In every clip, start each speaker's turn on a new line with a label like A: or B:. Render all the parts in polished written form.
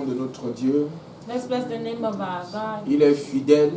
A: de notre Dieu.
B: Let's bless the name of our God.
A: Il est fidèle,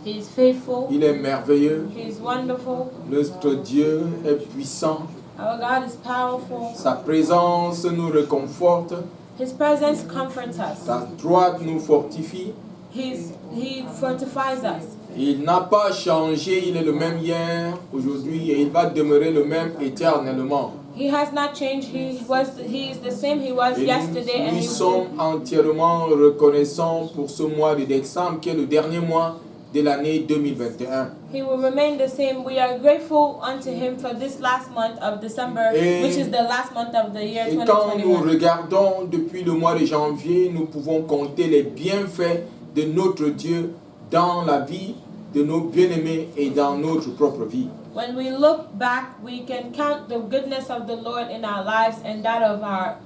B: He is faithful.
A: il est merveilleux.
B: He is wonderful.
A: Notre Dieu est puissant.
B: Our God is powerful.
A: Sa présence nous réconforte.
B: His presence comforts us.
A: Sa droite nous fortifie.
B: He fortifies us.
A: Il n'a pas changé, il est le même hier, aujourd'hui et il va demeurer le même éternellement.
B: He has not changed. He is the same he was
A: Et
B: yesterday and
A: nous
B: he
A: sommes entièrement reconnaissants pour ce mois de décembre qui est le dernier mois de l'année 2021.
B: He will remain the same. We are grateful unto him for this last month of December, which is the last month of the year
A: Et quand nous
B: 2021.
A: regardons depuis le mois de janvier, nous pouvons compter les bienfaits de notre Dieu dans la vie de nos bien-aimés et dans notre propre vie.
B: When we look back, we can count the goodness of the Lord in our lives and that of our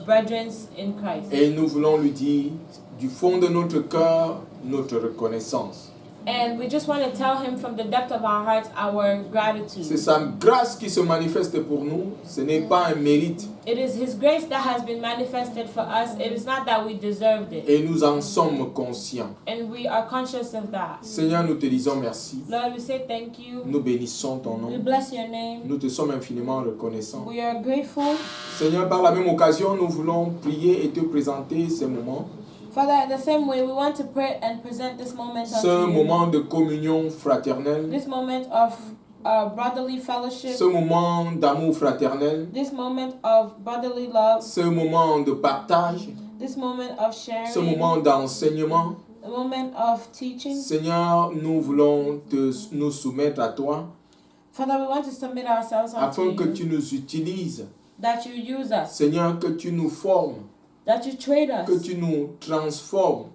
B: brethren in Christ.
A: Et nous voulons lui dire du fond de notre cœur notre reconnaissance.
B: And we just want to tell him from the depth of our hearts our gratitude.
A: C'est sa grâce qui se manifeste pour nous, ce n'est pas un mérite.
B: It is his grace that has been manifested for us. It is not that we deserved it.
A: Et nous en sommes conscients.
B: And we are conscious of that.
A: Seigneur, nous te disons merci.
B: Lord, we say thank you.
A: Nous bénissons ton
B: We
A: nom.
B: bless your name.
A: Nous te sommes infiniment reconnaissants.
B: We are grateful.
A: Seigneur, par la même occasion, nous voulons prier et te présenter ces moments.
B: Father, in the same way, we want to pray and present this moment
A: Ce
B: unto you.
A: moment de communion fraternelle.
B: This moment of brotherly fellowship.
A: Ce moment d'amour fraternel.
B: This moment of brotherly love.
A: Ce moment de partage.
B: This moment of sharing.
A: Ce moment d'enseignement.
B: A moment of teaching.
A: Seigneur, nous voulons nous soumettre à toi
B: Father, we want to submit ourselves unto
A: afin que
B: you.
A: tu nous utilises.
B: That you use us.
A: Seigneur, que tu nous formes,
B: That you train us.
A: que tu nous transformes.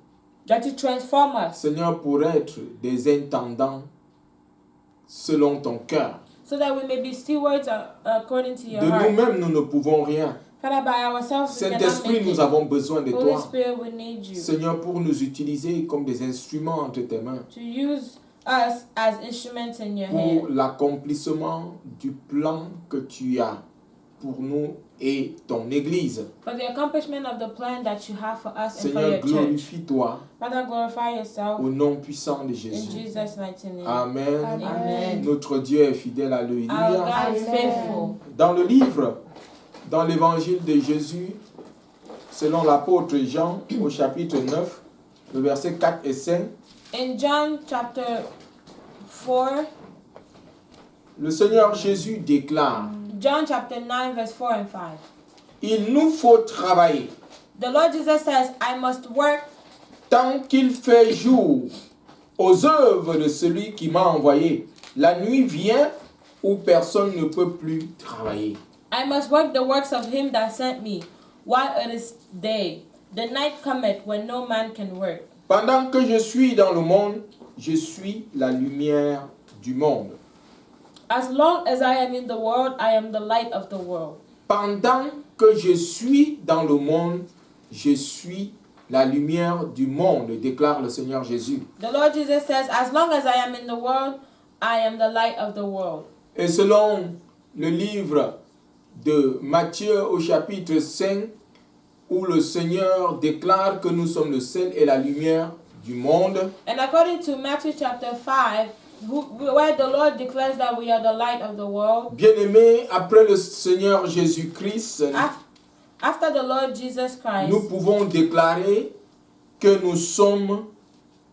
B: That you transform us.
A: Seigneur, pour être des intendants selon ton cœur.
B: So that we may be stewards according to your
A: De
B: heart.
A: nous-mêmes, nous ne pouvons rien.
B: Father, by ourselves we cannot
A: Saint-Esprit,
B: make
A: nous
B: it.
A: avons besoin de
B: Holy
A: toi.
B: Spirit, we need you.
A: Seigneur, pour nous utiliser comme des instruments entre tes mains.
B: To use us as instruments in your
A: Pour
B: hand.
A: l'accomplissement du plan que tu as pour nous et ton Église.
B: For the accomplishment of the plan that you have for us and for
A: Seigneur,
B: your church.
A: glorifie-toi
B: Father, glorify yourself
A: au nom puissant de
B: in
A: Jésus.
B: Jesus' mighty name.
A: Amen.
B: Amen.
A: Notre Dieu est fidèle,
B: Our
A: alléluia.
B: God is faithful.
A: Dans le livre, dans l'évangile de Jésus, selon l'apôtre Jean, au chapitre 9, le verset 4 et 5,
B: In John chapter 4,
A: le Seigneur Jésus déclare,
B: John chapter 9 verse 4 and 5.
A: il nous faut travailler
B: The Lord Jesus says, I must work
A: tant qu'il fait jour aux œuvres de celui qui m'a envoyé. La nuit vient où personne ne peut plus travailler.
B: I must work the works of him that sent me, while it is day. The night cometh when no man can work.
A: Pendant que je suis dans le monde, je suis la lumière du monde.
B: As long as I am in the world, I am the light of the world.
A: Pendant que je suis dans le monde, je suis la lumière du monde, déclare le Seigneur Jésus.
B: The Lord Jesus says, as long as I am in the world, I am the light of the world.
A: Et selon le livre de Matthieu au chapitre 5, où le Seigneur déclare que nous sommes le sel et la lumière du monde,
B: And according to Matthew chapter 5, where the Lord declares that we are the light of the world,
A: bien-aimés, après le Seigneur Jésus-Christ,
B: after the Lord Jesus Christ,
A: nous pouvons déclarer que nous sommes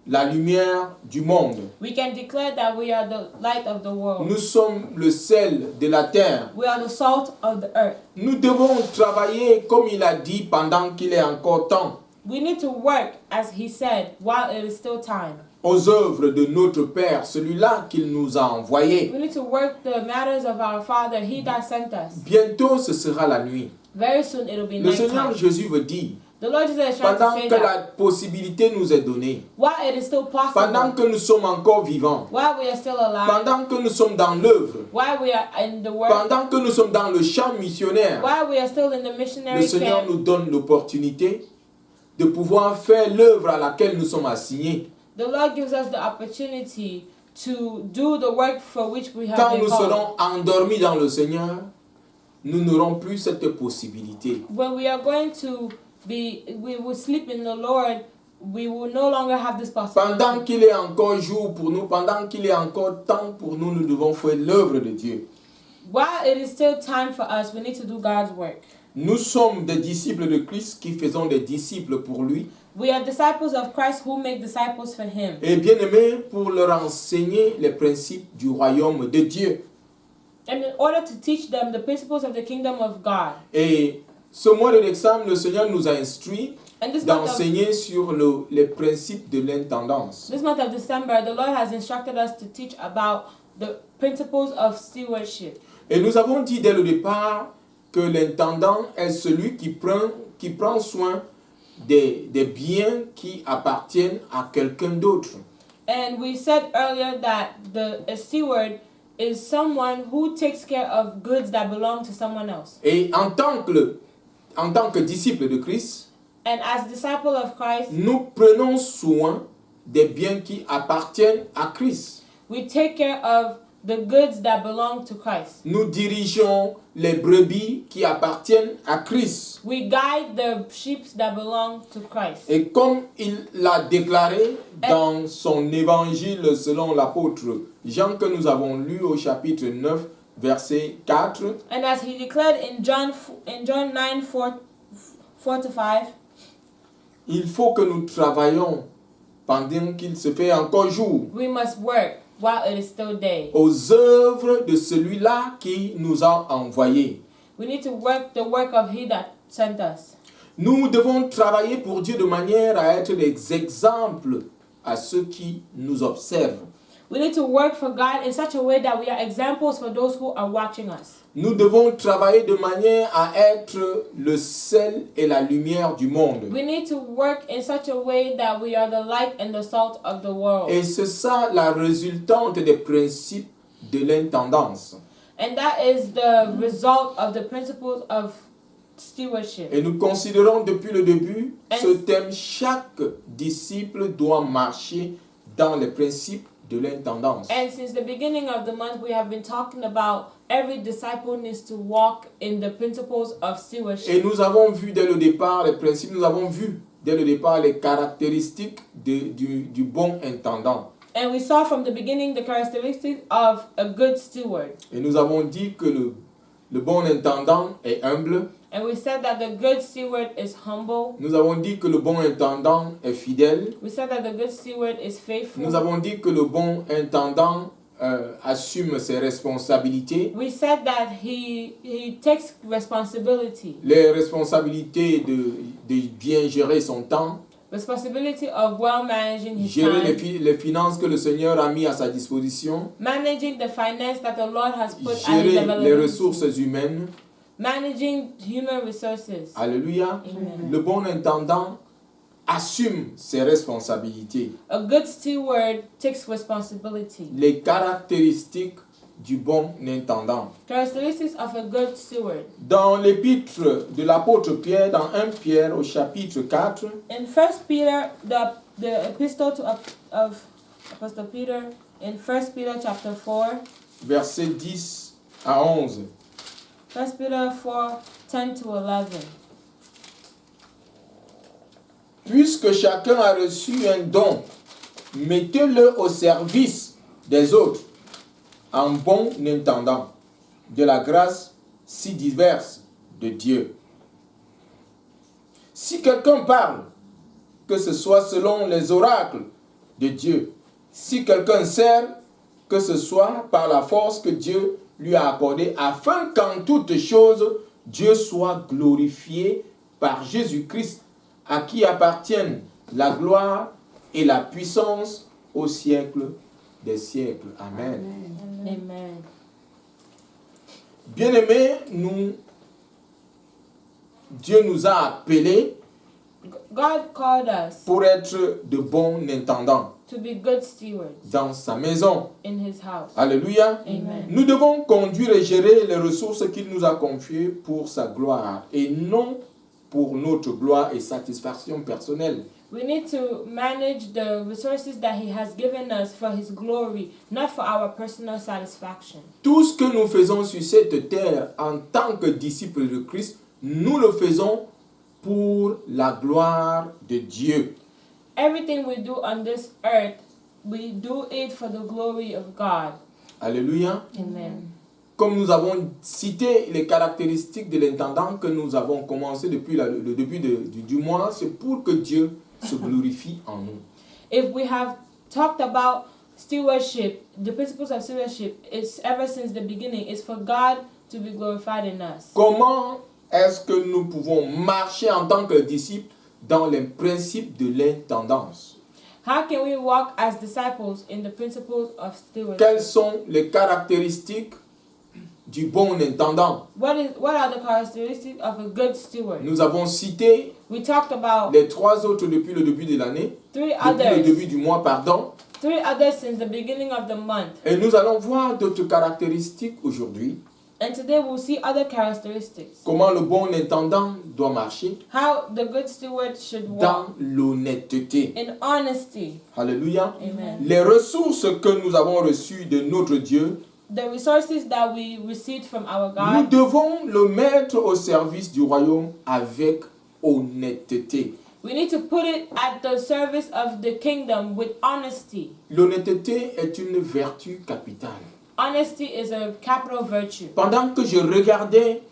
A: la lumière du monde.
B: we can declare that we are the light of the world.
A: Nous sommes le sel de la terre.
B: We are the salt of the earth.
A: Nous devons travailler comme il a dit pendant qu'il est encore temps
B: We need to work, as he said, while it is still time.
A: aux œuvres de notre Père, celui-là qu'il nous a envoyé.
B: We need to work the matters of our Father, he that sent us.
A: Bientôt ce sera la nuit.
B: Very soon it will be
A: Le Seigneur
B: nighttime.
A: Jésus veut dire,
B: The Lord Jesus is trying
A: pendant
B: to say
A: que
B: that
A: la possibilité nous est donnée,
B: while it is still
A: pendant
B: possible,
A: que nous sommes encore vivants,
B: while we are still alive,
A: pendant que nous sommes dans l'œuvre,
B: while we are in the work,
A: pendant que nous sommes dans le champ missionnaire,
B: while we are still in the
A: le
B: missionary
A: Seigneur
B: camp,
A: nous donne l'opportunité de pouvoir faire l'œuvre à laquelle nous sommes assignés.
B: the Lord gives us the opportunity to do the work for which we have
A: Quand
B: been
A: nous
B: called.
A: serons endormis dans le Seigneur, nous n'aurons plus cette possibilité.
B: When we are going to we will sleep in the Lord, we will no longer have this possibility.
A: Pendant qu'il est encore jour pour nous, pendant qu'il est encore temps pour nous, nous devons faire l'œuvre de Dieu.
B: While it is still time for us, we need to do God's work.
A: Nous sommes des disciples de Christ qui faisons des disciples pour lui.
B: We are disciples of Christ who make disciples for Him.
A: Et bien-aimés, pour leur enseigner les principes du royaume de Dieu.
B: And in order to teach them the principles of the kingdom of God.
A: Et ce mois de décembre, le Seigneur nous a instruits
B: And
A: d'enseigner sur les principes de l'intendance.
B: this month of December, the Lord has instructed us to teach about the principles of stewardship.
A: Et nous avons dit dès le départ que l'intendant est celui qui prend soin des biens qui appartiennent à quelqu'un d'autre.
B: And we said earlier that a steward is someone who takes care of goods that belong to someone else.
A: Et en tant que disciple de Christ,
B: And as disciple of Christ,
A: nous prenons soin des biens qui appartiennent à Christ.
B: we take care of the goods that belong to Christ.
A: Nous dirigeons les brebis qui appartiennent à Christ.
B: We guide the sheep that belong to Christ.
A: Et comme il l'a déclaré dans son évangile selon l'apôtre Jean que nous avons lu au chapitre 9, verset 4,
B: And as he declared in John 9, 4 to 5,
A: il faut que nous travaillions pendant qu'il se fait encore jour
B: we must work while it is still day.
A: aux œuvres de celui-là qui nous a envoyés.
B: We need to work the work of He that sent us.
A: Nous devons travailler pour Dieu de manière à être des exemples à ceux qui nous observent.
B: We need to work for God in such a way that we are examples for those who are watching us.
A: Nous devons travailler de manière à être le sel et la lumière du monde.
B: We need to work in such a way that we are the light and the salt of the world.
A: Et c'est ça la résultante des principes de l'intendance.
B: And that is the result of the principles of stewardship.
A: Et nous considérons depuis le début
B: And-
A: ce thème, chaque disciple doit marcher dans les principes de l'intendance.
B: And since the beginning of the month, we have been talking about every disciple needs to walk in the principles of stewardship.
A: Et nous avons vu dès le départ les principes, nous avons vu dès le départ les caractéristiques du bon intendant.
B: And we saw from the beginning the characteristics of a good steward.
A: Et nous avons dit que le bon intendant est humble.
B: And we said that the good steward is humble.
A: Nous avons dit que le bon intendant est fidèle.
B: We said that the good steward is faithful.
A: Nous avons dit que le bon intendant assume ses responsabilités.
B: We said that he takes responsibility.
A: Les responsabilités de bien gérer son temps,
B: Responsibility of well managing his
A: gérer
B: time.
A: les finances que le Seigneur a mis à sa disposition,
B: Managing the finance that the Lord has put at his
A: gérer les
B: availability.
A: ressources humaines.
B: Managing human resources.
A: Alléluia.
B: Amen.
A: Le bon intendant assume ses responsabilités.
B: A good steward takes responsibility.
A: Les caractéristiques du bon intendant.
B: Characteristics of a good steward.
A: Dans l'épître de l'apôtre Pierre, dans 1 Pierre au chapitre 4,
B: In 1 Peter, the epistle of Apostle Peter, in 1 Peter chapter 4,
A: versets 10 à 11.
B: 1 Peter 4, 10 to 11.
A: Puisque chacun a reçu un don, mettez-le au service des autres, en bon intendant de la grâce si diverse de Dieu. Si quelqu'un parle, que ce soit selon les oracles de Dieu. Si quelqu'un sert, que ce soit par la force que Dieu lui a accordée, afin qu'en toutes choses, Dieu soit glorifié par Jésus-Christ, à qui appartiennent la gloire et la puissance au siècle des siècles. Amen.
B: Amen.
A: Bien-aimés, Dieu nous a appelés
B: God called us
A: pour être de bons intendants
B: to be good stewards
A: dans sa maison.
B: in His house.
A: Alléluia.
B: Amen.
A: Nous devons conduire et gérer les ressources qu'il nous a confiées pour sa gloire et non pour notre gloire et satisfaction personnelle.
B: We need to manage the resources that He has given us for His glory, not for our personal satisfaction.
A: Tout ce que nous faisons sur cette terre en tant que disciples de Christ, nous le faisons pour la gloire de Dieu.
B: Everything we do on this earth, we do it for the glory of God.
A: Alléluia.
B: Amen.
A: Comme nous avons cité les caractéristiques de l'intendant que nous avons commencé depuis le début du mois, c'est pour que Dieu se glorifie en nous.
B: If we have talked about stewardship, the principles of stewardship, it's ever since the beginning, it's for God to be glorified in us.
A: Comment est-ce que nous pouvons marcher en tant que disciples dans les principes de l'intendance?
B: How can we walk as disciples in the principles of stewardship?
A: Quelles sont les caractéristiques du bon intendant?
B: What are the characteristics of a good steward?
A: Nous avons cité
B: We talked about
A: les 3 autres depuis le début de l'année,
B: three
A: depuis le début
B: others.
A: du mois, pardon.
B: 3 others since the beginning of the month.
A: Et nous allons voir d'autres caractéristiques aujourd'hui.
B: And today we'll see other characteristics.
A: Comment le bon intendant doit marcher
B: How the good steward should walk
A: dans l'honnêteté.
B: in honesty.
A: Alléluia.
B: Amen.
A: Les ressources que nous avons reçues de notre Dieu,
B: The resources that we received from our
A: nous
B: God,
A: devons le mettre au service du royaume avec honnêteté.
B: we need to put it at the service of the kingdom with honesty.
A: L'honnêteté est une vertu capitale.
B: Honesty is a capital virtue.
A: Pendant que je regardais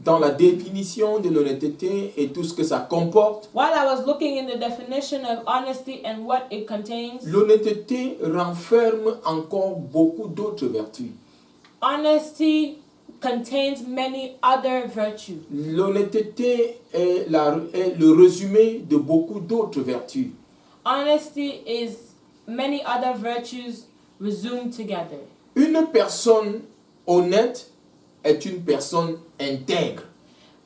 A: dans la définition de l'honnêteté et tout ce que ça comporte,
B: While I was looking in the definition of honesty and what it contains,
A: l'honnêteté renferme encore beaucoup d'autres vertus.
B: honesty contains many other virtues.
A: L'honnêteté est le résumé de beaucoup d'autres vertus.
B: Honesty is many other virtues resumed together.
A: Une personne honnête est une personne intègre.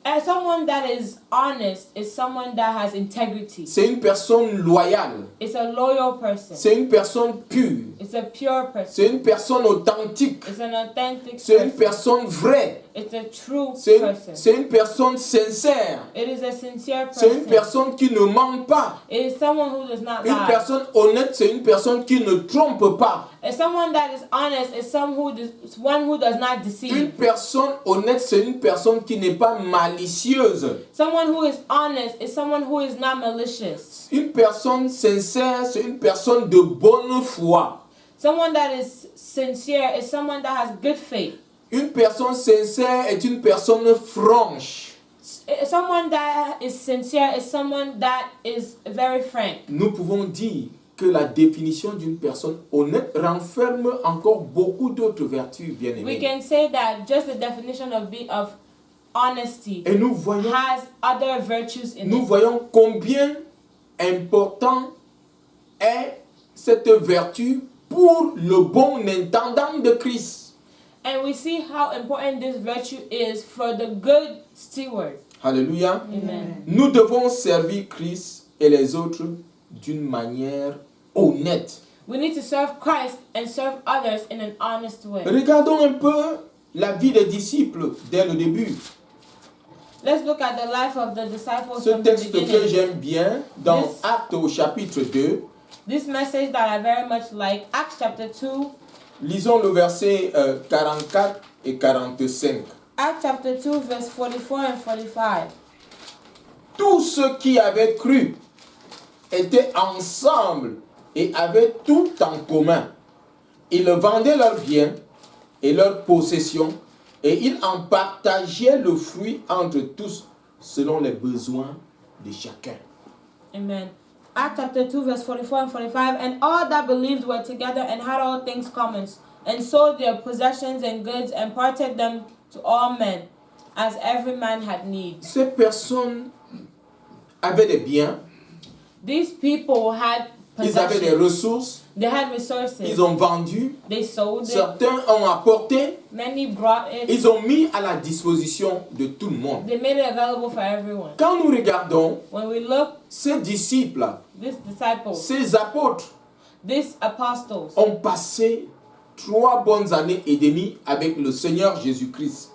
B: And someone that is honest is someone that has integrity.
A: C'est une personne loyale.
B: It's a loyal person.
A: C'est une personne pure.
B: It's a pure person.
A: C'est une personne authentique.
B: It's an authentic
A: C'est une
B: person.
A: personne vraie.
B: It's a true
A: C'est
B: person.
A: une personne sincère.
B: It is a sincere
A: C'est une
B: person.
A: personne qui ne ment pas.
B: It is someone who does not
A: Une
B: lie.
A: personne honnête, c'est une personne qui ne trompe pas.
B: And someone that is honest is one who does not
A: Une
B: deceive.
A: personne honnête, c'est une personne qui n'est pas malicieuse.
B: Someone who is honest is someone who is not malicious.
A: Une personne sincère, c'est une personne de bonne foi.
B: Someone that is sincere is someone that has good faith.
A: Une personne sincère est une personne franche.
B: Someone that is sincere is someone that is very frank.
A: Nous pouvons dire que la définition d'une personne honnête renferme encore beaucoup d'autres vertus, bien
B: We
A: aimés.
B: can say that just the definition of honesty
A: Et nous voyons,
B: has other virtues in
A: nous
B: it.
A: voyons combien important est cette vertu pour le bon intendant de Christ.
B: And we see how important this virtue is for the good steward.
A: Alléluia.
B: Amen.
A: Nous devons servir Christ et les autres d'une manière honnête.
B: We need to serve Christ and serve others in an honest way.
A: Regardons un peu la vie des disciples dès le début.
B: Let's look at the life of the disciples
A: Ce
B: from the
A: texte que
B: beginning.
A: j'aime bien, dans
B: This-
A: Actes au chapitre 2,
B: This message that I very much like, Acts chapter 2.
A: lisons le verset 44 et 45.
B: Acts chapter 2 verse 44 and 45.
A: Tous ceux qui avaient cru étaient ensemble et avaient tout en commun. Ils vendaient leurs biens et leurs possessions et ils en partageaient le fruit entre tous selon les besoins de chacun.
B: Amen. Acts chapter 2 verse 44 and 45. And all that believed were together and had all things common, and sold their possessions and goods and parted them to all men, as every man had need.
A: Ces personnes avaient des biens,
B: These people had
A: ils avaient des
B: possessions.
A: ressources,
B: They had resources.
A: ils ont vendu,
B: They sold it.
A: certains ont apporté,
B: Many brought it.
A: ils ont mis à la disposition de tout le monde.
B: They made it available for everyone.
A: Quand nous regardons
B: When we look,
A: ces disciples,
B: these disciples,
A: ces apôtres
B: these apostles,
A: ont passé 3 bonnes années et demie avec le Seigneur Jésus-Christ.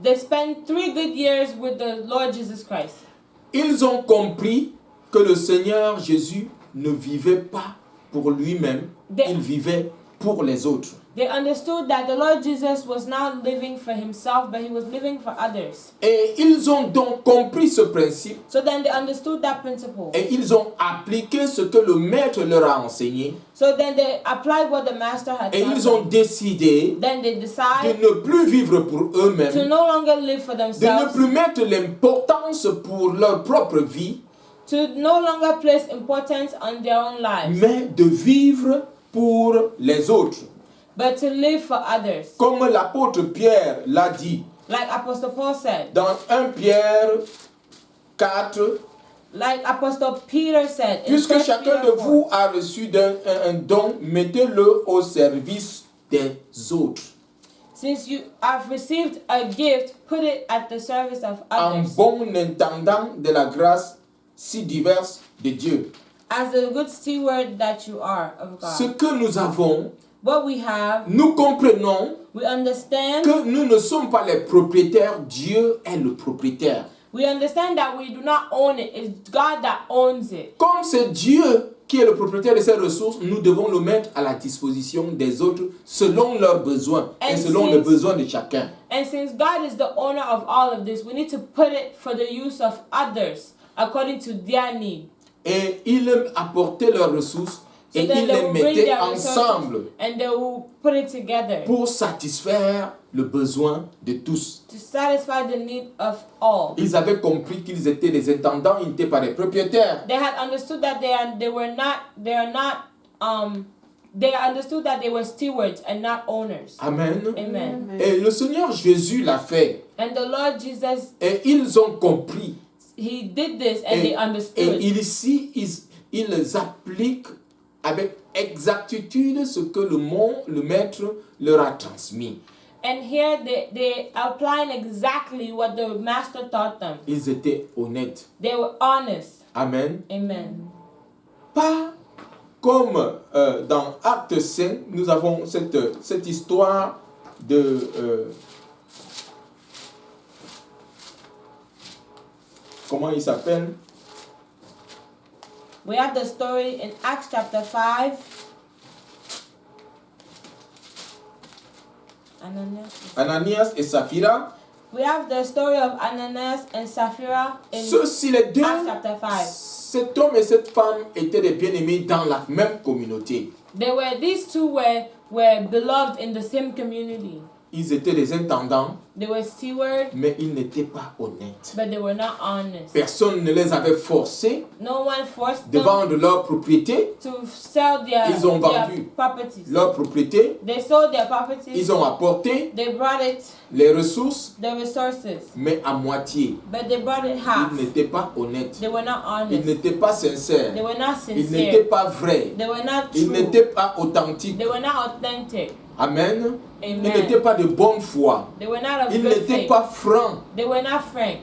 B: they spent 3 good years with the Lord Jesus Christ.
A: Ils ont compris que le Seigneur Jésus ne vivait pas pour lui-même,
B: They-
A: il vivait pour les autres.
B: They understood that the Lord Jesus was not living for himself, but he was living for others.
A: Et ils ont donc compris ce principe
B: So then they understood that principle.
A: et ils ont appliqué ce que le maître leur a enseigné
B: So then they applied what the master had
A: et
B: taught
A: ils ont
B: them.
A: décidé
B: Then they
A: de
B: decide
A: ne plus vivre pour
B: to
A: eux-mêmes,
B: no longer live for
A: de ne
B: themselves,
A: plus mettre l'importance pour leur propre vie,
B: to no longer place importance on their own lives,
A: mais de vivre pour les autres.
B: but to live for others.
A: Comme l'apôtre Pierre l'a dit
B: Like Apostle Paul said,
A: dans 1 Pierre 4,
B: like Apostle Peter said, in
A: puisque
B: 1
A: chacun
B: Peter
A: de
B: 4,
A: vous a reçu un don, mettez-le au service des autres,
B: since you have received a gift, put it at the service of
A: en
B: others,
A: bon intendant de la grâce si diverse de Dieu.
B: as a good steward that you are of
A: Ce
B: God.
A: que nous avons,
B: What we have,
A: nous comprenons
B: we understand.
A: que nous ne sommes pas les propriétaires, Dieu est le propriétaire.
B: We understand that we do not own it. It's God that owns it.
A: Comme c'est Dieu qui est le propriétaire de ces ressources, nous devons le mettre à la disposition des autres selon leurs besoins et
B: And
A: selon les besoins de chacun.
B: And since God is the owner of all of this, we need to put it for the use of others according to their need.
A: Et ils apportaient leurs ressources
B: So
A: et
B: then
A: ils
B: they
A: les
B: will bring
A: mettaient
B: their resources
A: ensemble
B: and they will put it together
A: pour satisfaire le besoin de tous.
B: to satisfy the need of all.
A: Ils avaient compris qu'ils étaient les intendants, ils n'étaient pas les propriétaires.
B: They had understood that they understood that they were stewards and not owners.
A: Amen.
B: Amen.
A: Et le Seigneur Jésus l'a fait.
B: And the Lord Jesus,
A: Et ils ont compris.
B: he did this and they
A: Et
B: understood.
A: ici, ils appliquent avec exactitude ce que le maître leur a transmis.
B: And here they applying exactly what the master taught them.
A: Ils étaient honnêtes.
B: They were honest.
A: Amen.
B: Amen.
A: Pas comme dans Acte 5, nous avons cette histoire de... comment il s'appelle?
B: We have the story in Acts chapter 5.
A: Ananias et Saphira.
B: We have the story of Ananias and Sapphira in
A: Ceux-ci, les deux,
B: Acts chapter 5.
A: cet homme et cette femme étaient des bien-aimés dans la même communauté.
B: These two were beloved in the same community.
A: Ils étaient des intendants,
B: They were stewards,
A: mais ils n'étaient pas honnêtes.
B: but they were not honest.
A: Personne ne les avait forcés
B: No one forced
A: de
B: them
A: vendre leur propriété.
B: to sell their
A: Ils ont
B: their
A: vendu
B: properties.
A: Leur propriété,
B: They sold their properties.
A: ils ont apporté
B: They brought it,
A: les ressources,
B: the resources,
A: mais à moitié.
B: but they brought it half.
A: Ils n'étaient pas honnêtes.
B: They were not
A: Ils
B: honest.
A: n'étaient pas sincères.
B: They were not
A: Ils
B: sincere.
A: n'étaient pas vrais.
B: They were not
A: Ils
B: true.
A: n'étaient pas authentiques.
B: They were not authentic.
A: Amen. Ils
B: Amen.
A: n'étaient pas de bonne foi.
B: They were not of
A: Ils
B: good
A: n'étaient
B: faith.
A: pas francs.
B: They were not frank.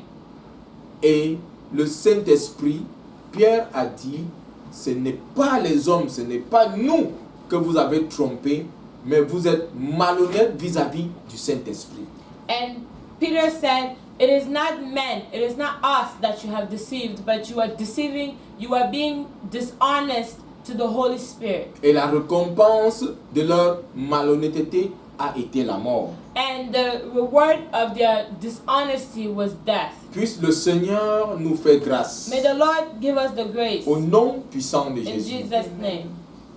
A: Et le Saint-Esprit, Pierre a dit, ce n'est pas les hommes, ce n'est pas nous que vous avez trompés, mais vous êtes malhonnêtes vis-à-vis du Saint-Esprit.
B: And Peter said, it is not men, it is not us that you have deceived, but you are deceiving, you are being dishonest to the Holy Spirit.
A: Et la récompense de leur malhonnêteté a été la mort.
B: And the reward of their dishonesty was death.
A: Puisse le Seigneur nous faire grâce.
B: May the Lord give us the grace
A: Au nom puissant de
B: in
A: Jésus.
B: Jesus' name.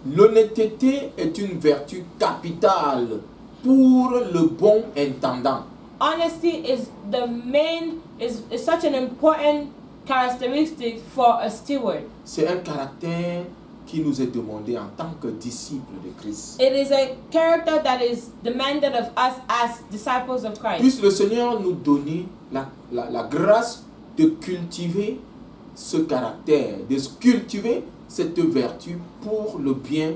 A: L'honnêteté est une vertu capitale pour le bon intendant.
B: Honesty is such an important characteristic for a steward.
A: C'est un caractère qui nous est demandé en tant que disciples de Christ.
B: It is a character that is demanded of us as disciples of Christ.
A: Puisse le Seigneur nous donner la grâce de cultiver ce caractère, de cultiver cette vertu pour le bien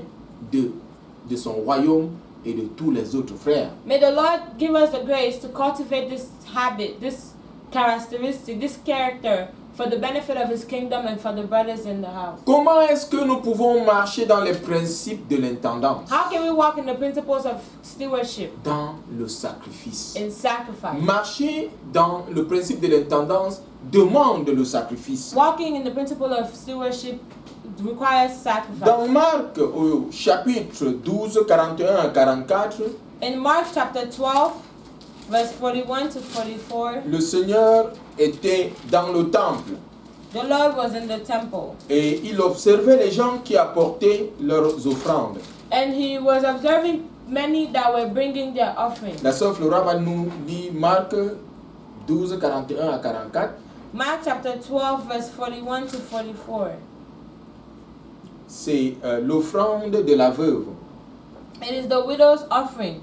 A: de son royaume et de tous les autres frères.
B: May the Lord give us the grace to cultivate this habit, this characteristic, this character for the benefit of his kingdom and for the brothers in the house.
A: Comment est-ce que nous pouvons marcher dans les principes de l'intendance?
B: How can we walk in the principles of stewardship?
A: Dans le sacrifice.
B: In sacrifice.
A: Marcher dans le principe de l'intendance demande le sacrifice.
B: Walking in the principle of stewardship requires sacrifice.
A: Dans Marc au chapitre 12, 41 à 44,
B: In Mark chapter 12, verse 41 to 44,
A: le Seigneur était dans le temple
B: the Lord was in the temple.
A: et il observait les gens qui apportaient leurs offrandes.
B: And he was observing many that were bringing their offerings.
A: La sœur Flora va nous lire Marc 12, 41 à 44.
B: Mark chapter 12, verse 41 to 44.
A: C'est l'offrande de la veuve.
B: It is the widow's offering.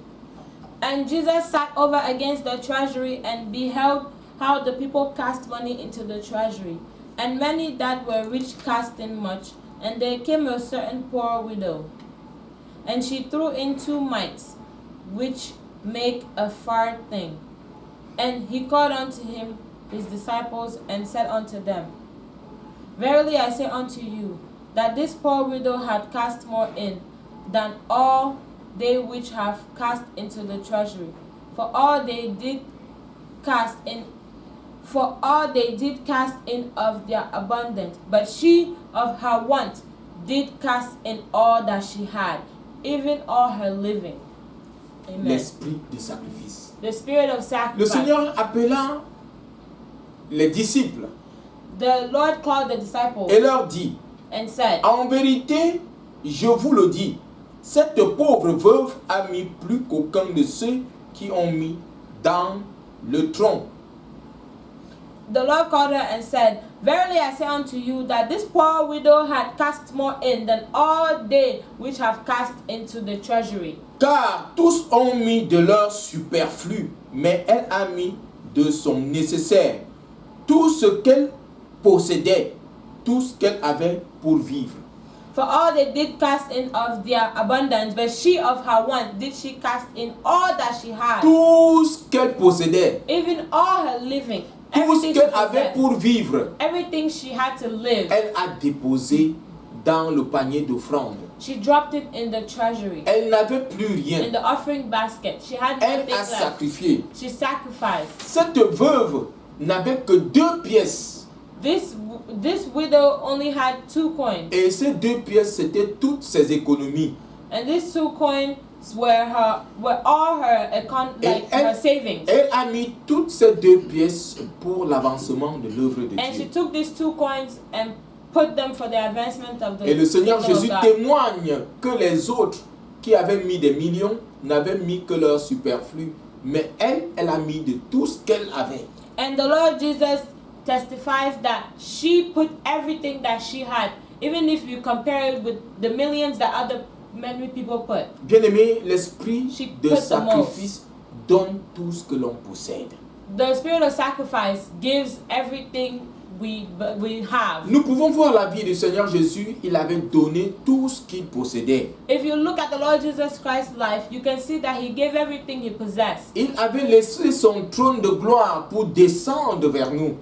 B: And Jesus sat over against the treasury and beheld how the people cast money into the treasury. And many that were rich cast in much. And there came a certain poor widow. And she threw in 2 mites, which make a farthing. And he called unto him his disciples and said unto them, Verily I say unto you, that this poor widow had cast more in than all they which have cast into the treasury. For all they did cast in of their abundance, but she of her want did cast in all that she had, even all her living. Amen.
A: L'esprit de sacrifice.
B: The spirit of
A: Le
B: sacrifice.
A: Seigneur appela les disciples
B: The Lord called the disciples
A: et leur dit,
B: and said,
A: en vérité, je vous le dis, cette pauvre veuve a mis plus qu'aucun de ceux qui ont mis dans le tronc.
B: The Lord called her and said, Verily I say unto you, that this poor widow had cast more in than all they which have cast into the treasury.
A: Car tous ont mis de leur superflu, mais elle a mis de son nécessaire, tout ce qu'elle possédait, tout ce qu'elle avait pour vivre.
B: For all they did cast in of their abundance, but she of her want did she cast in all that she had,
A: Tout ce qu'elle possédait,
B: even all her living,
A: tout ce
B: everything she
A: qu'elle avait
B: possessed,
A: pour vivre,
B: everything she had to live.
A: elle a déposé dans le panier d'offrande.
B: She dropped it in the treasury,
A: Elle n'avait plus
B: in
A: rien.
B: the offering basket. She had
A: Elle
B: nothing
A: a
B: left.
A: sacrifié.
B: She sacrificed.
A: Cette veuve n'avait que 2 pièces.
B: This widow only had 2 coins,
A: Et ces 2 pièces, c'était toutes ses économies.
B: and these 2 coins were all her her savings.
A: Elle a mis toutes ces 2 pièces pour l'avancement de l'œuvre de
B: And she
A: Dieu.
B: took these 2 coins and put them for the advancement of the
A: Et le Seigneur
B: kingdom of
A: Jésus
B: God.
A: témoigne que les autres qui avaient mis des millions n'avaient mis que leur superflu. Mais elle a mis de tout ce qu'elle avait.
B: And the Lord Jesus testifies that she put everything that she had, even if you compare it with the millions that many people put.
A: Bien-aimé, l'esprit
B: She
A: de
B: put the
A: sacrifice donne tout ce que l'on possède.
B: The spirit of sacrifice gives everything we have.
A: Nous pouvons voir la vie du Seigneur Jésus, il avait donné tout ce qu'il possédait.
B: If you look at the Lord Jesus Christ's life, you can see that he gave everything he possessed.
A: Il avait laissé son trône de gloire pour descendre vers nous.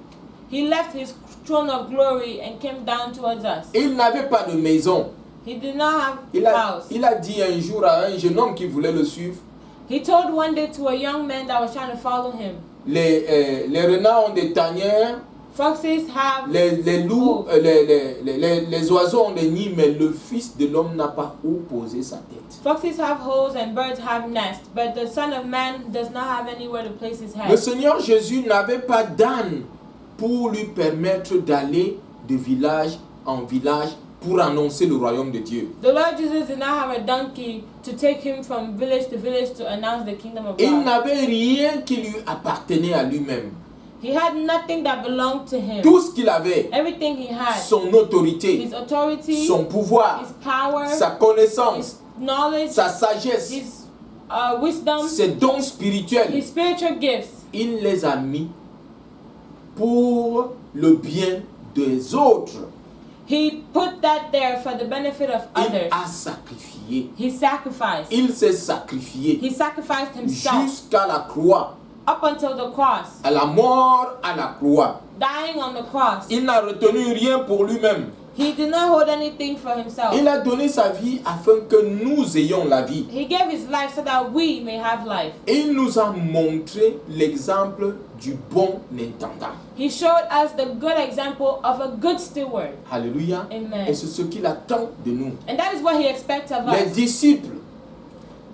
B: He left his throne of glory and came down towards us.
A: Il n'avait pas de maison.
B: He did not have
A: Il
B: a
A: a,
B: house.
A: il a dit un jour à un jeune homme qui voulait le suivre,
B: He told one day to a young man that was trying to follow him,
A: les renards ont des tanières,
B: foxes have
A: les loups, les oiseaux ont des nids, mais le Fils de l'homme n'a pas où poser sa tête.
B: foxes have holes and birds have nests, but the Son of Man does not have anywhere to place his
A: Le
B: head.
A: Seigneur Jésus n'avait pas d'âne pour lui permettre d'aller de village en village pour annoncer le royaume de Dieu.
B: The Lord Jesus did not have a donkey to take him from village to announce the kingdom of
A: Il
B: God.
A: n'avait rien qui lui appartenait à lui-même.
B: He had nothing that belonged to him.
A: Tout ce qu'il avait,
B: Everything he had,
A: son autorité,
B: his authority,
A: son pouvoir,
B: his power,
A: sa connaissance,
B: his knowledge,
A: sa sagesse,
B: his wisdom,
A: ses dons spirituels,
B: his spiritual gifts,
A: il les a mis pour le bien des autres.
B: he put that there for the benefit of
A: Il
B: others.
A: a sacrifié.
B: He sacrificed.
A: Il s'est sacrifié
B: He sacrificed himself
A: jusqu'à la croix,
B: up until the cross,
A: à la mort à la croix.
B: dying on the cross,
A: il n'a retenu rien pour lui-même.
B: he did not hold anything for himself.
A: Il a donné sa vie afin que nous ayons la vie.
B: He gave his life so that we may have life.
A: Et il nous a montré l'exemple du bon intendant.
B: He showed us the good example of a good steward.
A: Alléluia.
B: Amen.
A: Et c'est ce qu'il attend de nous.
B: And that is what he expects of
A: Les
B: us.
A: disciples,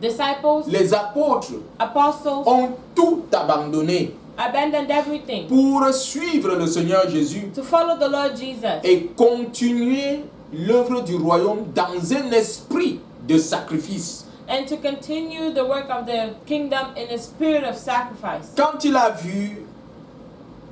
B: Disciples,
A: les apôtres
B: apostles,
A: ont tout abandonné
B: abandoned everything
A: pour suivre le Seigneur Jésus
B: to follow the Lord Jesus
A: et continuer l'œuvre du royaume dans un esprit de sacrifice.
B: and to continue the work of the kingdom in a spirit of sacrifice.
A: Quand il a vu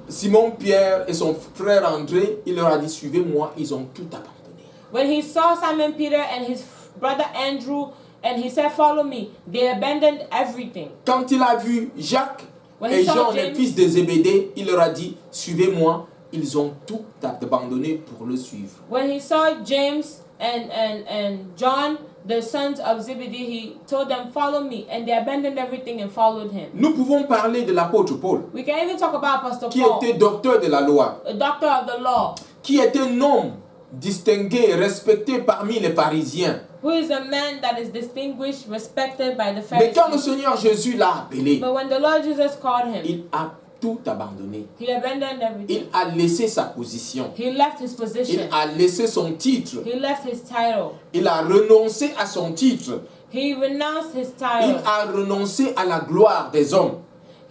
A: Simon-Pierre et son frère André, il leur a dit, suivez-moi, ils ont tout abandonné.
B: When he saw Simon Peter and his brother Andrew and he said, follow me, they abandoned everything.
A: Quand il a vu Jacques
B: When
A: et
B: he saw
A: Jean, les
B: James,
A: fils de Zébédée, il leur a dit, suivez-moi, ils ont tout abandonné pour le suivre.
B: when he saw James and John, the sons of Zebedee, he told them, follow me, and they abandoned everything and followed him.
A: Nous pouvons parler de l'apôtre Paul,
B: We can even talk about Apostle
A: qui
B: Paul,
A: était docteur de la loi,
B: a doctor of the law,
A: qui était un homme distingué et respecté parmi les pharisiens.
B: who is a man that is distinguished, respected by the
A: Mais quand le
B: Pharisees.
A: Seigneur Jésus l'a appelé,
B: But when the Lord Jesus called him,
A: il a tout abandonné.
B: he abandoned everything.
A: Il a laissé sa position.
B: He left his
A: Il
B: position.
A: a laissé son titre.
B: He left his title.
A: Il a renoncé à son titre.
B: He renounced his
A: Il
B: title.
A: a renoncé à la gloire des hommes.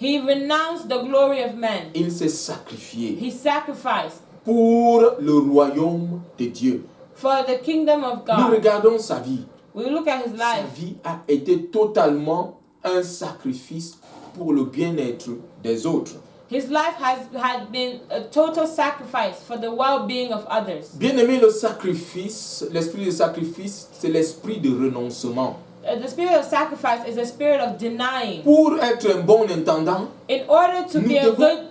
B: He renounced the glory of man.
A: Il s'est sacrifié
B: He sacrificed
A: pour le royaume de Dieu.
B: for the kingdom of
A: Nous
B: God.
A: regardons sa vie.
B: We look at his
A: Sa
B: life.
A: vie a été totalement un sacrifice pour le bien-être des autres.
B: His life had been a total sacrifice for the well-being of others.
A: Bien-aimé, le sacrifice, l'esprit de sacrifice, c'est l'esprit de renoncement.
B: The spirit of sacrifice is a spirit of denying.
A: Pour être un bon intendant,
B: In order to
A: nous
B: be a good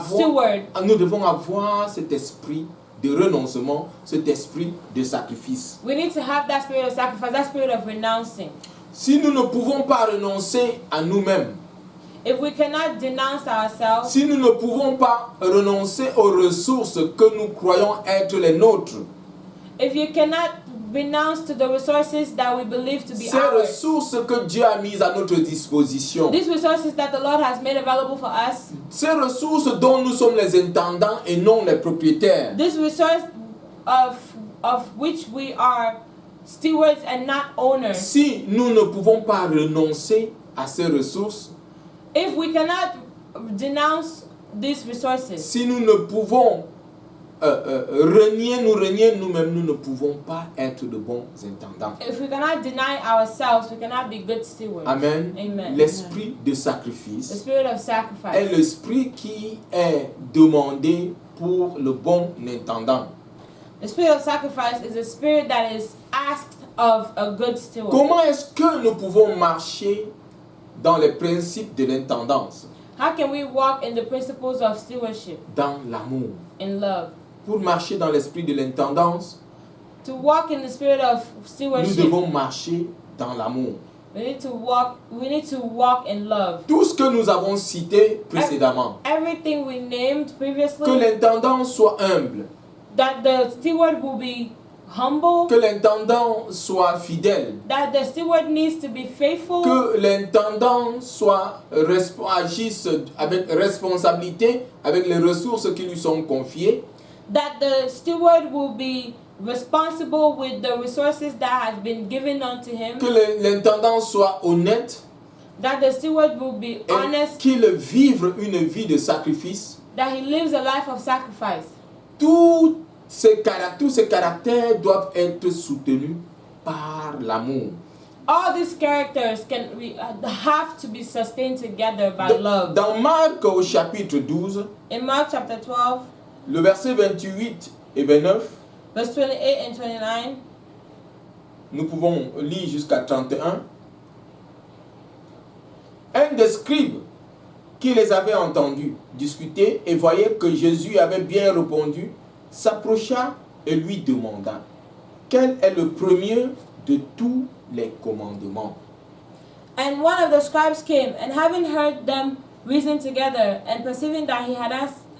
B: steward,
A: nous devons avoir cet esprit de renoncement, cet esprit de sacrifice.
B: we need to have that spirit of sacrifice, that spirit of renouncing.
A: Si nous ne pouvons pas renoncer à nous-mêmes,
B: If we cannot denounce ourselves,
A: si nous ne pouvons pas renoncer aux ressources que nous croyons être les nôtres,
B: if you cannot renounce to the resources that we believe to be
A: ces
B: ours,
A: ressources que Dieu a mises à notre disposition,
B: these resources that the Lord has made available for us,
A: ces ressources dont nous sommes les intendants et non les propriétaires,
B: this resource of which we are stewards and not owners,
A: si nous ne pouvons pas renoncer à ces ressources,
B: if we cannot denounce these resources,
A: si nous ne pouvons renier nous-mêmes, nous ne pouvons pas être de bons intendants.
B: if we cannot deny ourselves, we cannot be good stewards.
A: Amen.
B: Amen.
A: L'esprit de
B: The
A: sacrifice
B: spirit of
A: est
B: sacrifice
A: l'esprit qui est demandé pour le bon intendant.
B: The spirit of sacrifice is a spirit that is asked of a good steward.
A: Comment est-ce que nous pouvons marcher dans les principes de l'intendance?
B: How can we walk in the principles of stewardship
A: Dans l'amour.
B: in love?
A: Pour marcher dans l'esprit de l'intendance,
B: To walk in the spirit of
A: nous
B: stewardship,
A: devons marcher dans l'amour.
B: we need to walk in love.
A: Tout ce que nous avons cité précédemment,
B: Everything we named
A: que
B: previously,
A: l'intendant soit humble,
B: that the steward will be humble,
A: que l'intendant soit fidèle,
B: that the steward needs to be faithful,
A: que l'intendant soit agisse avec responsabilité avec les ressources qui lui sont confiées,
B: that the steward will be responsible with the resources that has been given unto him,
A: que l'intendant soit honnête
B: that the steward will be
A: et
B: honest,
A: qu'il vive une vie de sacrifice.
B: that he lives a life of sacrifice.
A: Tous ces caractères doivent être soutenus par l'amour.
B: All these characters have to be sustained together by love.
A: Dans Marc au chapitre 12,
B: In Mark chapter 12,
A: le verset 28 et 29,
B: verse 28 and 29,
A: nous pouvons lire jusqu'à 31. Un des scribes qui les avait entendus discuter et voyait que Jésus avait bien répondu, s'approcha et lui demanda, quel est le premier de tous les commandements?
B: and one of the scribes came, and having heard them reason together, and perceiving that he had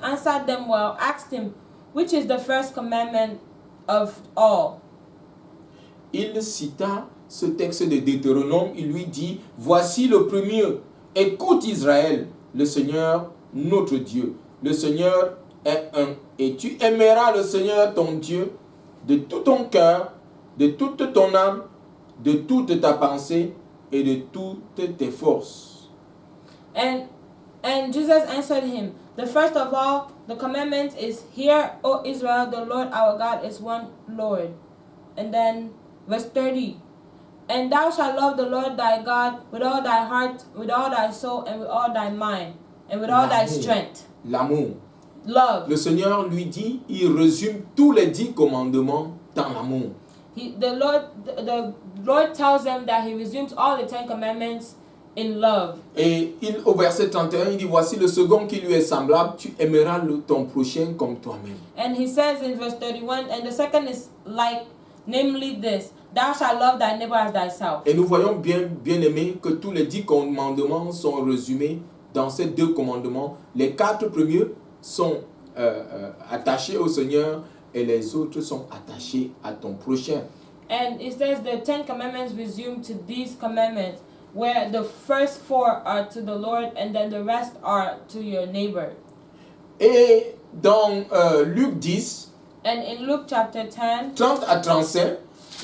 B: answered them well, asked him, which is the first commandment of all?
A: Il cita ce texte de Deutéronome, il lui dit, voici le premier. Écoute Israël, le Seigneur, notre Dieu. Le Seigneur est un. Et tu aimeras le Seigneur, ton Dieu, de tout ton cœur, de toute ton âme, de toute ta pensée et de toutes tes forces.
B: And Jesus answered him, the first of all, the commandment is, Hear, O Israel, the Lord our God is one Lord. And then verse 30. And thou shalt love the Lord thy God with all thy heart, with all thy soul, and with all thy mind, and with all thy strength.
A: L'amour.
B: Love.
A: Le Seigneur lui dit, il résume tous les 10 commandements dans l'amour.
B: The Lord tells them that he resumes all the 10 commandments in love.
A: Et au verset 31, il dit, voici le second qui lui est semblable, tu aimeras ton prochain comme toi-même.
B: And he says in verse 31, and the second is like, namely this, thou shalt love thy neighbor as thyself.
A: Et nous voyons bien aimé, que tous les 10 commandements sont résumés dans ces 2 commandements. Les 4 premiers sont attachés au Seigneur et les autres sont attachés à ton prochain.
B: And it says the 10 commandments resume to these commandments, where the first 4 are to the Lord and then the rest are to your neighbor.
A: Et dans Luc 10,
B: and in Luke chapter 10,
A: 30 à 35,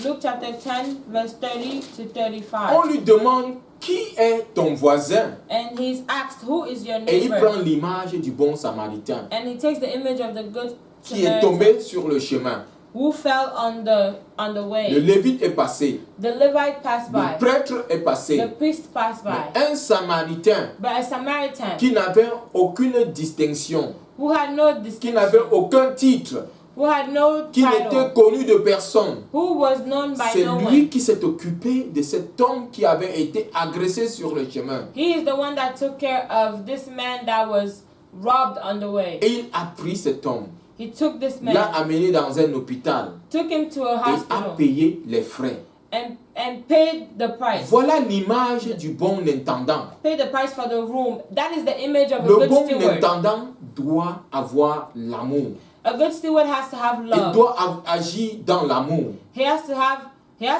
B: Luke chapter 10 verse 30 to 35,
A: on lui demande qui est ton voisin.
B: and he's asked, who is your
A: Et il
B: neighbor?
A: prend l'image du bon samaritain
B: And he takes the image of the good
A: qui est tombé sur le chemin.
B: who fell on the
A: Le
B: way.
A: Lévite est passé,
B: The Levite passed by.
A: le prêtre est passé,
B: The priest passed by.
A: mais un samaritain
B: But a Samaritan
A: qui n'avait aucune distinction,
B: who had no
A: qui n'avait
B: distinction,
A: aucun titre,
B: who had no
A: qui n'était
B: title,
A: connu de personne.
B: who was known by
A: C'est
B: no
A: lui
B: one.
A: qui s'est occupé de cet homme qui avait été agressé sur le chemin.
B: He is the one that took care of this man that was robbed on the way.
A: Et il a pris cet homme,
B: He took this
A: l'a
B: man,
A: amené dans un hôpital
B: took him to a
A: et a
B: hospital,
A: payé les frais.
B: and paid the price.
A: Voilà l'image du bon intendant.
B: Paid the price for the room. That is the image of a
A: Le
B: good
A: bon
B: steward.
A: intendant doit avoir l'amour.
B: A good steward has to have
A: Il
B: love.
A: doit agir dans l'amour.
B: He has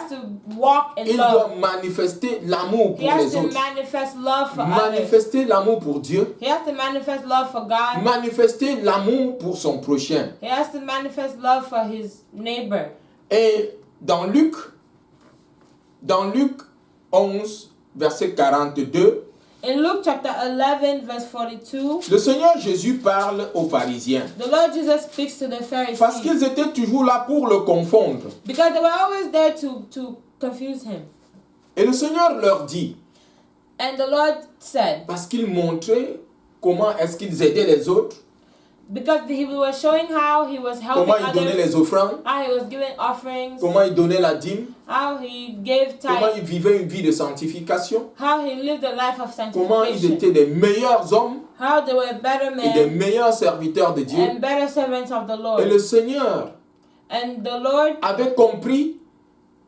B: to walk in
A: Il
B: love.
A: doit manifester l'amour
B: He
A: pour
B: has
A: les
B: to
A: autres.
B: manifest love for others.
A: Manifester l'amour pour Dieu.
B: He has to manifest love for God.
A: Manifester l'amour pour son prochain.
B: He has to manifest love for his neighbor.
A: Et dans Luc 11, verset 42,
B: In Luke chapter 11, verse 42,
A: le Seigneur Jésus parle aux pharisiens.
B: the Lord Jesus speaks to the
A: Parce
B: Pharisees
A: qu'ils étaient toujours là pour le confondre.
B: because they were always there to confuse him.
A: Et le Seigneur leur dit,
B: And the Lord said,
A: parce qu'ils montraient comment est-ce qu'ils aidaient les autres,
B: because he was showing how he was helping
A: comment ils donnaient
B: others,
A: les offrandes,
B: how he was giving offerings,
A: comment ils donnaient la dîme,
B: how he gave
A: comment
B: tithe,
A: ils vivaient une vie de sanctification,
B: how he lived a life of
A: comment ils
B: sanctification,
A: étaient des meilleurs hommes
B: how they were better
A: et des
B: men
A: meilleurs serviteurs de Dieu.
B: and better servants of the
A: Et
B: Lord.
A: le Seigneur
B: And the Lord
A: avait compris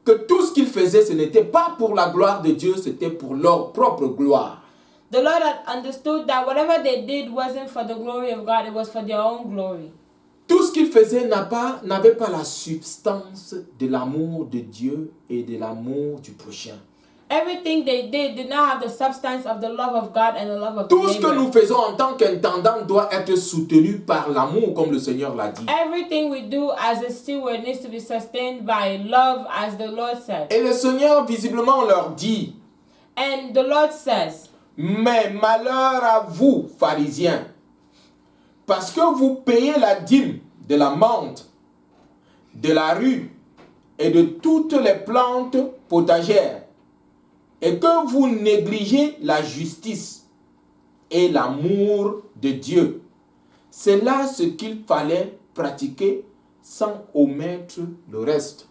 A: que tout ce qu'ils faisaient, ce n'était pas pour la gloire de Dieu, c'était pour leur propre gloire.
B: The Lord had understood that whatever they did wasn't for the glory of God, it was for their own glory.
A: Tout ce qu'ils faisaient n'avait pas la substance de l'amour de Dieu et de l'amour du prochain.
B: Everything they did not have the substance of the love of God and the love of the
A: Tout ce que
B: neighbor.
A: nous faisons en tant qu'intendant doit être soutenu par l'amour, comme le Seigneur l'a dit.
B: Everything we do as a steward needs to be sustained by love, as the Lord said.
A: Et le Seigneur visiblement leur dit,
B: And the Lord says,
A: mais malheur à vous, pharisiens, parce que vous payez la dîme de la menthe, de la rue et de toutes les plantes potagères, et que vous négligez la justice et l'amour de Dieu. C'est là ce qu'il fallait pratiquer sans omettre le reste.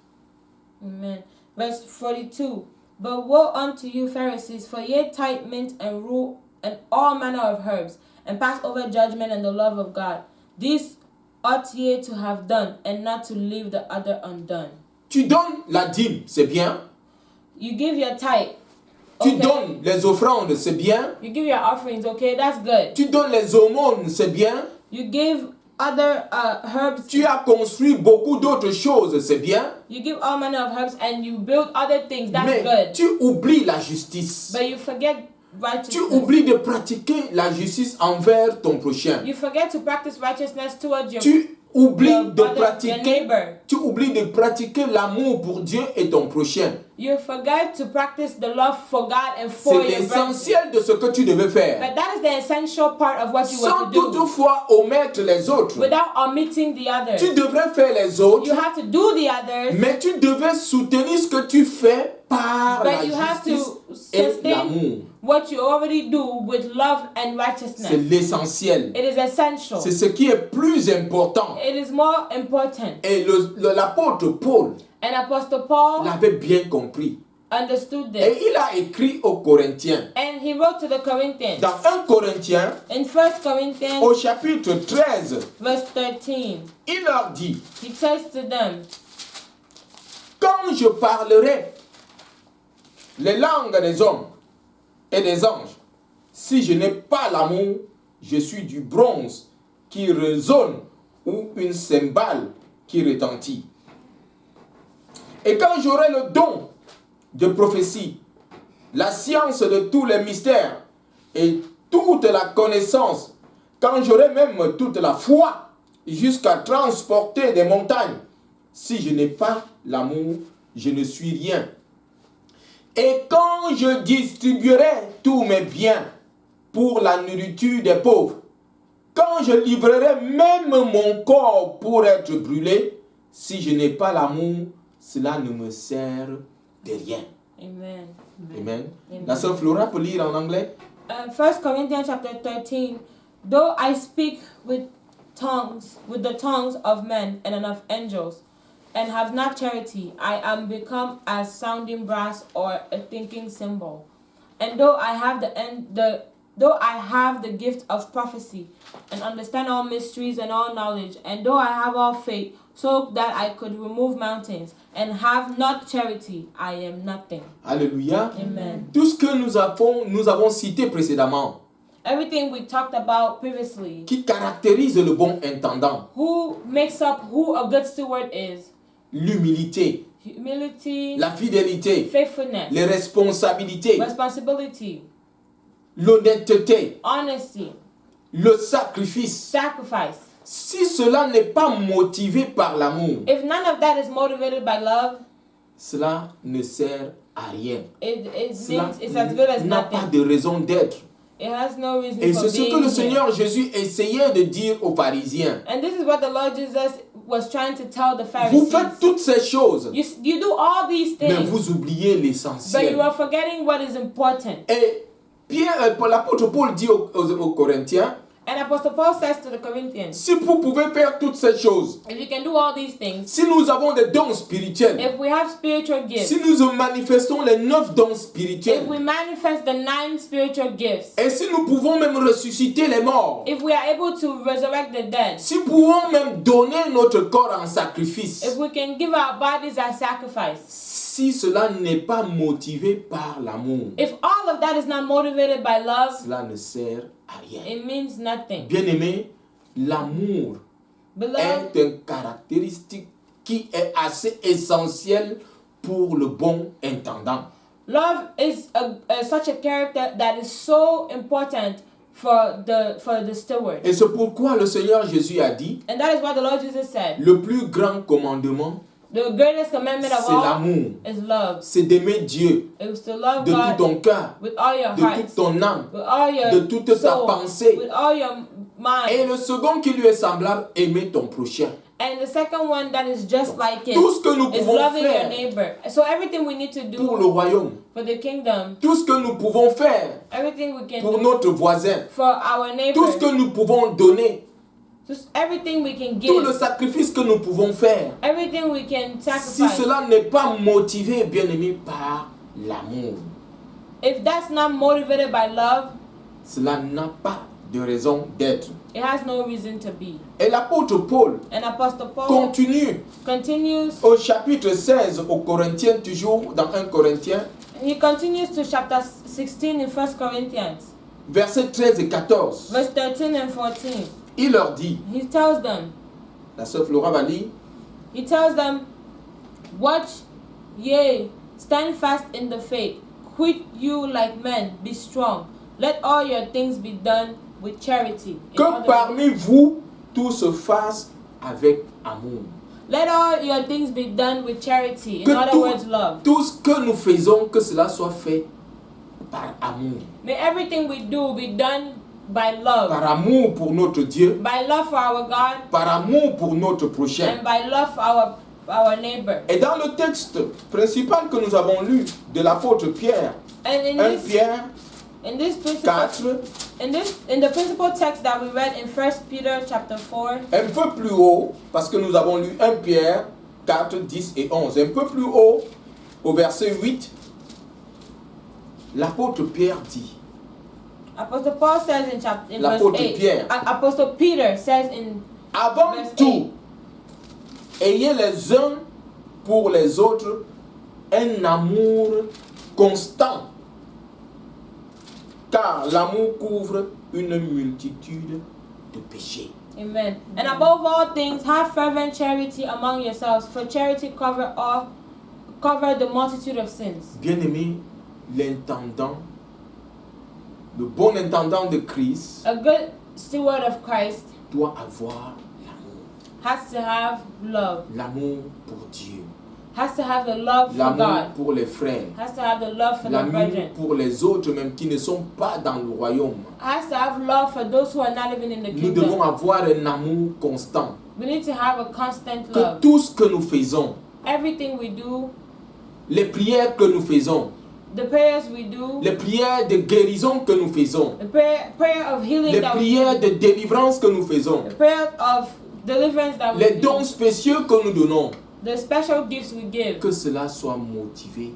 B: Amen. Verse 42. But woe unto you, Pharisees, for ye tithe mint and rue and all manner of herbs, and pass over judgment and the love of God. These ought ye to have done, and not to leave the other undone.
A: Tu donnes la dîme, c'est bien.
B: You give your tithe.
A: Tu
B: Okay.
A: donnes les offrandes, c'est bien.
B: You give your offerings, okay, that's good.
A: Tu donnes les aumônes, c'est bien.
B: You give other herbs.
A: Tu as construit beaucoup d'autres choses, c'est bien.
B: You give all manner of herbs and you build other things. That's
A: Mais
B: good.
A: tu oublies la justice.
B: But you forget
A: Tu
B: righteousness.
A: oublies de pratiquer la justice envers ton prochain.
B: You forget to practice righteousness towards your
A: Tu oublies
B: your
A: de
B: brother, your
A: pratiquer,
B: neighbor.
A: tu oublies de pratiquer l'amour pour Dieu et ton prochain.
B: You forget to practice the love for God and for
A: C'est
B: your brother.
A: l'essentiel de ce que tu devais faire.
B: But that is the essential part of what you
A: Sans
B: want to do.
A: toutefois omettre les autres.
B: Without omitting the others.
A: Tu devrais faire les autres,
B: You have to do the others.
A: mais tu devais soutenir ce que tu fais par la
B: But you have
A: justice
B: to
A: et
B: sustain
A: l'amour.
B: what you already do with love and righteousness.
A: C'est l'essentiel.
B: It is essential.
A: C'est ce qui est plus important.
B: It is more important.
A: Et l'apôtre Paul
B: And Apostle Paul
A: l'avait bien compris.
B: understood
A: Et
B: this.
A: il a écrit aux Corinthiens.
B: And he wrote to the Corinthians.
A: Dans 1 Corinthiens,
B: In 1 Corinthians
A: au chapitre 13,
B: verse 13,
A: il leur dit,
B: he says to them,
A: quand je parlerai les langues des hommes et des anges, si je n'ai pas l'amour, je suis du bronze qui résonne ou une cymbale qui retentit. Et quand j'aurai le don de prophétie, la science de tous les mystères et toute la connaissance, quand j'aurai même toute la foi jusqu'à transporter des montagnes, si je n'ai pas l'amour, je ne suis rien. Et quand je distribuerai tous mes biens pour la nourriture des pauvres, quand je livrerai même mon corps pour être brûlé, si je n'ai pas l'amour, cela ne me sert de rien.
B: Amen.
A: Amen.
B: Amen.
A: La sœur Flora peut lire en anglais.
B: 1 Corinthians chapter 13, though I speak with the tongues of men and of angels, and have not charity, I am become as sounding brass or a thinking cymbal. And though I have the gift of prophecy, and understand all mysteries and all knowledge, and though I have all faith, so that I could remove mountains, and have not charity, I am nothing.
A: Alléluia.
B: Amen.
A: Tout ce que nous avons cité précédemment,
B: Everything we talked about previously,
A: qui caractérise le bon intendant,
B: who makes up who a good steward is,
A: l'humilité,
B: humility,
A: la fidélité,
B: faithfulness,
A: les responsabilités,
B: responsibility,
A: l'honnêteté,
B: honesty,
A: le sacrifice.
B: sacrifice.
A: Si cela n'est pas motivé par l'amour,
B: If none of that is motivated by love,
A: cela ne sert à rien.
B: it
A: Cela
B: means it's as good as
A: n'a pas
B: nothing.
A: de raison d'être.
B: It has no reason
A: Et
B: for
A: c'est ce que
B: being
A: le
B: here.
A: Seigneur Jésus essayait de dire aux pharisiens.
B: And this is what the Lord Jesus was trying to tell the
A: Vous
B: Pharisees.
A: faites toutes ces choses,
B: You do all these
A: mais
B: things,
A: vous oubliez
B: but
A: l'essentiel.
B: you are forgetting what is important.
A: Et l'apôtre Paul dit aux Corinthiens,
B: And Apostle Paul says to the Corinthians,
A: si vous pouvez faire toutes ces choses,
B: if you can do all these things,
A: si nous avons des dons spirituels,
B: if we have spiritual gifts,
A: si nous manifestons les 9 dons
B: if
A: spirituels,
B: we manifest the 9 spiritual gifts,
A: et si nous pouvons même ressusciter les morts,
B: if we are able to resurrect the dead,
A: si nous pouvons même donner notre corps en sacrifice,
B: if we can give our bodies as sacrifice,
A: si cela n'est pas motivé par l'amour,
B: if all of that is not motivated by love,
A: cela ne sert à rien.
B: it means nothing.
A: Bien-aimé, l'amour
B: Beloved,
A: est une caractéristique qui est assez essentielle pour le bon intendant.
B: love is such a character that is so important for the steward.
A: Et c'est pourquoi le Seigneur Jésus a dit,
B: And that is why the Lord Jesus said,
A: le plus grand commandement,
B: the greatest commandment of
A: c'est
B: all
A: l'amour.
B: is love.
A: C'est d'aimer Dieu
B: It was to love
A: de tout
B: God
A: ton cœur,
B: with all your
A: de
B: heart,
A: toute ton âme,
B: with all your
A: de toute ta
B: soul,
A: pensée.
B: with all your
A: Et
B: mind.
A: le second qui lui est semblable, aimer ton prochain.
B: And the second one that is just like it
A: Tout ce que nous
B: is
A: pouvons
B: loving your
A: faire
B: neighbor. So everything we need to
A: pour le
B: do
A: royaume,
B: for the kingdom,
A: tout ce que nous pouvons faire
B: everything we can
A: pour
B: do
A: notre voisin,
B: for our
A: tout ce
B: neighbor,
A: que nous pouvons donner,
B: just everything we can
A: tout le
B: give,
A: sacrifice que nous pouvons faire,
B: everything we can
A: si
B: sacrifice.
A: cela n'est pas motivé, bien-aimé, par l'amour,
B: If that's not motivated by love,
A: cela n'a pas de raison d'être.
B: it has no reason to be.
A: Et l'apôtre Paul
B: And Apostle Paul
A: continue
B: continues,
A: au chapitre 16 aux Corinthiens, toujours dans 1 Corinthiens,
B: he continues to chapter 16 in 1 Corinthians,
A: versets 13 et 14.
B: verse 13 and 14.
A: il leur dit,
B: He tells them,
A: la sœur Flora va lire,
B: He tells them, watch ye, stand fast in the faith, quit you like men, be strong. Let all your things be done with charity. In
A: que
B: other
A: parmi vous, tout se fasse avec amour.
B: Let all your things be done with charity. In
A: Que
B: other words, love.
A: tout ce que nous faisons, que cela soit fait par amour.
B: May everything we do be done by love.
A: Par amour pour notre Dieu,
B: By love for our God
A: par amour pour notre prochain.
B: and by love for our neighbor.
A: Et dans le texte principal que nous avons lu de l'apôtre Pierre,
B: And
A: 1 Pierre
B: in the principal text that we read in 1 Peter chapter 4,
A: un peu plus haut, parce que nous avons lu 1 Pierre 4, 10 et 11, un peu plus haut, au verset 8, l'apôtre Pierre dit,
B: Apostle Paul says in verse
A: L'apôtre
B: 8.
A: Pierre.
B: Apostle Peter says in
A: avant
B: verse
A: tout, ayez les uns pour les autres un amour constant, car l'amour couvre une multitude de péchés.
B: 8. Amen. And above all things, have fervent charity among yourselves, for charity cover the multitude of sins.
A: Bien-aimé, l'intendant, le bon intendant de Christ
B: A good steward of Christ
A: doit avoir l'amour.
B: has to have love,
A: L'amour pour Dieu,
B: has to have the love for
A: l'amour
B: God,
A: pour les frères,
B: has to have the love for the
A: l'amour
B: brethren,
A: pour les autres même qui ne sont pas dans le royaume.
B: has to have love for those who are not even in the
A: Nous devons
B: kingdom.
A: avoir un amour constant.
B: We need to have a constant
A: Que
B: love.
A: tout ce que nous faisons,
B: Everything we do,
A: les prières que nous faisons,
B: the prayers we do,
A: les prières de guérison que nous faisons,
B: the prayer of healing
A: les
B: that we
A: prières
B: do,
A: de délivrance que nous faisons,
B: the prayer of deliverance that we
A: les
B: do,
A: dons spéciaux que nous donnons,
B: the special gifts we give,
A: que cela soit motivé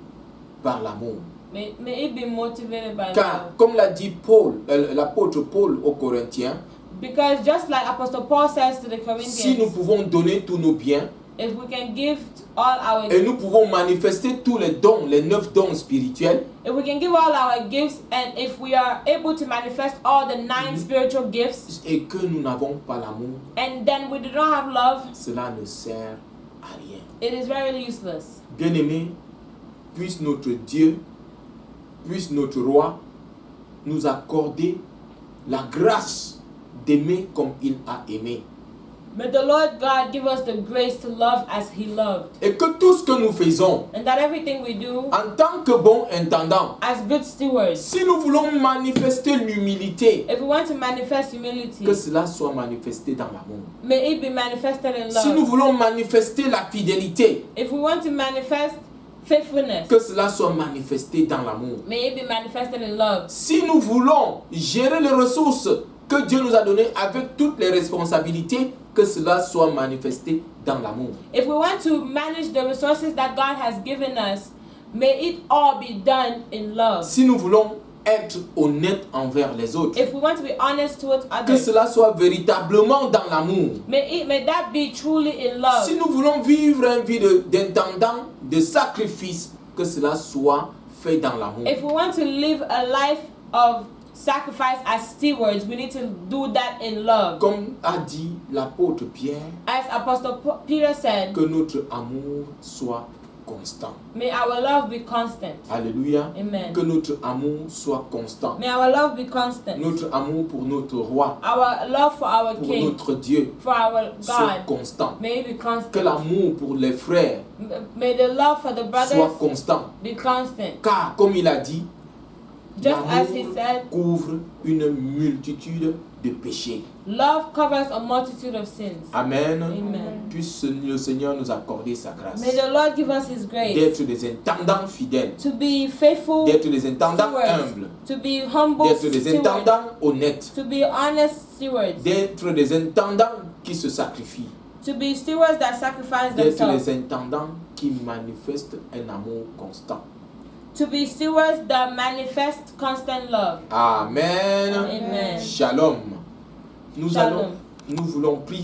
A: par l'amour.
B: may it be motivated by
A: Car,
B: love.
A: comme l'a dit Paul, l'apôtre Paul aux Corinthiens,
B: Because just like Apostle Paul says to the
A: si nous
B: Corinthians,
A: pouvons donner tous nos biens
B: if we can give all our
A: et nous pouvons manifester tous les dons, les 9 dons spirituels,
B: if we can give all our gifts, and if we are able to manifest all the 9 spiritual gifts,
A: et que nous n'avons pas l'amour,
B: and then we do not have love,
A: cela ne sert à rien.
B: it is very useless.
A: Bien-aimés, puisse notre Dieu, puisse notre roi nous accorder la grâce d'aimer comme il a aimé.
B: May the Lord God give us the grace to love as He loved,
A: Et que tout ce que nous faisons
B: and that everything we do
A: en tant que bon intendant,
B: as good stewards,
A: si nous voulons manifester l'humilité,
B: if we want to manifest humility,
A: que cela soit manifesté dans l'amour.
B: may it be manifested in
A: Si nous
B: love.
A: voulons manifester la fidélité,
B: If we want to manifest faithfulness,
A: que cela soit manifesté dans l'amour.
B: may it be manifested in love.
A: Si nous voulons gérer les ressources que Dieu nous a données avec toutes les responsabilités, que cela soit manifesté dans l'amour.
B: If we want to manage the resources that God has given us, may it all be done in love.
A: Si nous voulons être honnêtes envers les autres,
B: If we want to be honest towards
A: que
B: others,
A: cela soit véritablement dans l'amour.
B: may that be truly in love.
A: Si nous voulons vivre une vie d'intendant, de sacrifice, que cela soit fait dans l'amour.
B: If we want to live a life of sacrifice as stewards, we need to do that in love.
A: Comme a dit l'apôtre Pierre,
B: As Apostle Peter said,
A: que notre amour soit constant.
B: may our love be constant.
A: Alléluia.
B: Amen.
A: Que notre amour soit constant.
B: May our love be constant.
A: Notre amour pour notre roi,
B: Our love for our
A: pour
B: King,
A: notre Dieu,
B: for our
A: soit
B: God,
A: constant.
B: may it be
A: Que
B: constant.
A: l'amour pour les frères
B: May the love for the
A: soit
B: brothers
A: constant.
B: be constant.
A: Car, comme il a dit,
B: Just as he
A: l'amour
B: said,
A: couvre une multitude de péchés.
B: love covers a multitude of sins.
A: Amen.
B: Amen.
A: Puisse le Seigneur nous accorder sa grâce.
B: May the Lord give us His grace
A: D'être des intendants fidèles.
B: to be faithful
A: D'être des intendants
B: stewards,
A: humbles.
B: to be humble
A: D'être des
B: stewards,
A: intendants honnêtes.
B: to be honest stewards,
A: D'être des intendants qui se sacrifient.
B: to be stewards that sacrifice
A: D'être
B: themselves,
A: des intendants qui manifestent un amour constant.
B: to be stewards that manifest constant love.
A: Amen.
B: Amen.
A: Shalom. Nous
B: Shalom.
A: voulons prier.